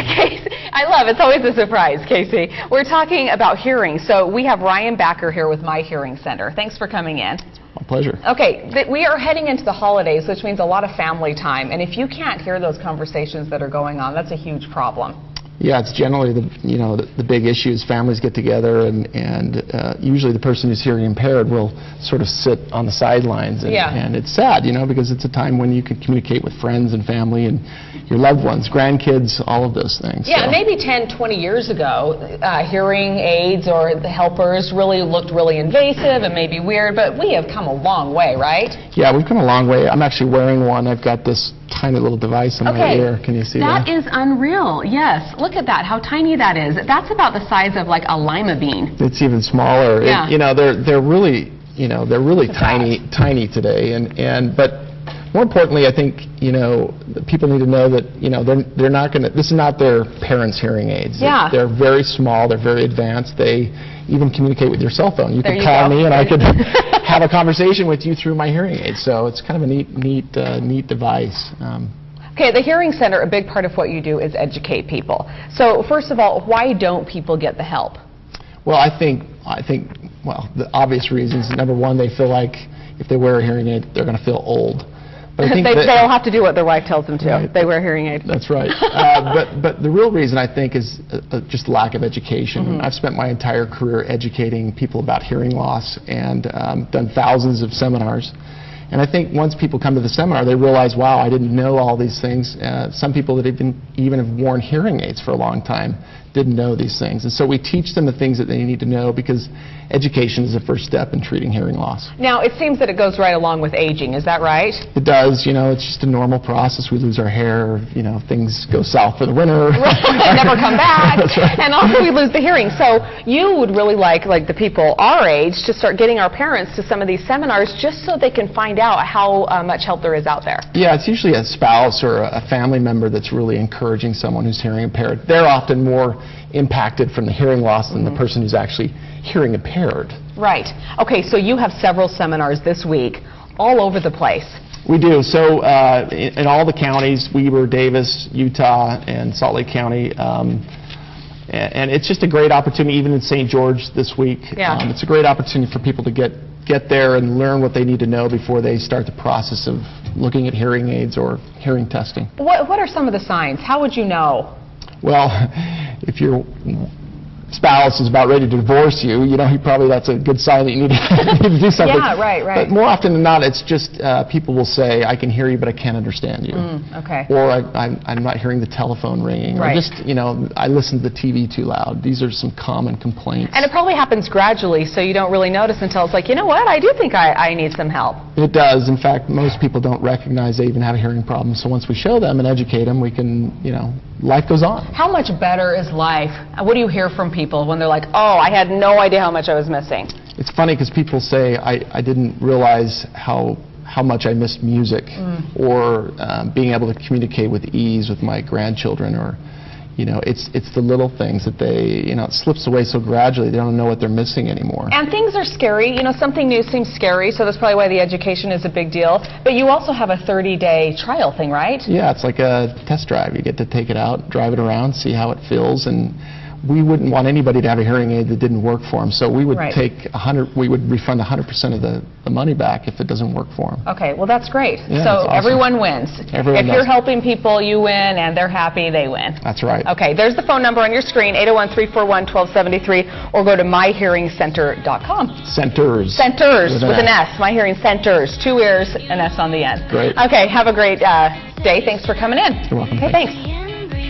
Casey, I love it. It's always a surprise, Casey. We're talking about hearing. So we have Ryan Backer here with My Hearing Center. Thanks for coming in. My pleasure. Okay, we are heading into the holidays, which means a lot of family time. And if you can't hear those conversations that are going on, that's a huge problem. Yeah, it's generally the big issue is families get together and usually the person who's hearing impaired will sort of sit on the sidelines and it's sad, because it's a time when you can communicate with friends and family and your loved ones, grandkids, all of those things. Yeah, so. Maybe 10, 20 years ago, hearing aids or the helpers really looked really invasive and maybe weird, but we have come a long way, right? Yeah, we've come a long way. I'm actually wearing one. I've got this tiny little device in my ear. Can you see that? That is unreal. Yes. Look at that. How tiny that is. That's about the size of like a lima bean. It's even smaller. Yeah. They're really tiny today. But more importantly, I think people need to know that they're not going to. This is not their parents' hearing aids. Yeah. They're very small. They're very advanced. They even communicate with your cell phone. You could call me and I could have a conversation with you through my hearing aid. So it's kind of a neat device. Okay, the Hearing Center, a big part of what you do is educate people. So first of all, why don't people get the help? Well, I think the obvious reasons. Number one, they feel like if they wear a hearing aid, they're going to feel old. But I think they'll have to do what their wife tells them to. Right. They wear hearing aids. That's right. But the real reason, I think, is just lack of education. Mm-hmm. I've spent my entire career educating people about hearing loss and done thousands of seminars. And I think once people come to the seminar, they realize, wow, I didn't know all these things. Some people that even have worn hearing aids for a long time didn't know these things. And so we teach them the things that they need to know because education is the first step in treating hearing loss. Now, it seems that it goes right along with aging. Is that right? It does. It's just a normal process. We lose our hair. Things go south for the winter. Never come back. That's right. And also we lose the hearing. So you would really like the people our age to start getting our parents to some of these seminars just so they can find out how much help there is out there. Yeah, it's usually a spouse or a family member that's really encouraging someone who's hearing impaired. They're often more impacted from the hearing loss than the person who's actually hearing impaired. Right. Okay, so you have several seminars this week all over the place. We do. So in all the counties, Weber, Davis, Utah, and Salt Lake County. And it's just a great opportunity, even in St. George this week. Yeah. It's a great opportunity for people to get there and learn what they need to know before they start the process of looking at hearing aids or hearing testing. What are some of the signs? How would you know? Well, if your spouse is about ready to divorce you, that's a good sign that you need to do something. Yeah, right. But more often than not, it's just people will say, I can hear you, but I can't understand you. Okay. Or I'm not hearing the telephone ringing. Right. Or just, I listen to the TV too loud. These are some common complaints. And it probably happens gradually, so you don't really notice until it's like, you know what, I do think I need some help. It does. In fact, most people don't recognize they even have a hearing problem. So once we show them and educate them, we can, life goes on. How much better is life? What do you hear from people when they're like, oh, I had no idea how much I was missing? It's funny because people say, I didn't realize how much I missed music or being able to communicate with ease with my grandchildren or, it's the little things that it slips away so gradually they don't know what they're missing anymore. And things are scary. Something new seems scary, so that's probably why the education is a big deal. But you also have a 30-day trial thing, right? Yeah, it's like a test drive. You get to take it out, drive it around, see how it feels, and we wouldn't want anybody to have a hearing aid that didn't work for them. So we would we would refund 100% of the money back if it doesn't work for them. Okay, well that's great. Yeah, so awesome. Everyone wins. Everyone if you're helping people, you win, and they're happy, they win. That's right. Okay, there's the phone number on your screen, 801-341-1273, or go to myhearingcenter.com. Centers. Centers with an S. My Hearing Centers, 2 ears, an S on the end. Great. Okay, have a great day. Thanks for coming in. You're welcome. Okay, thanks.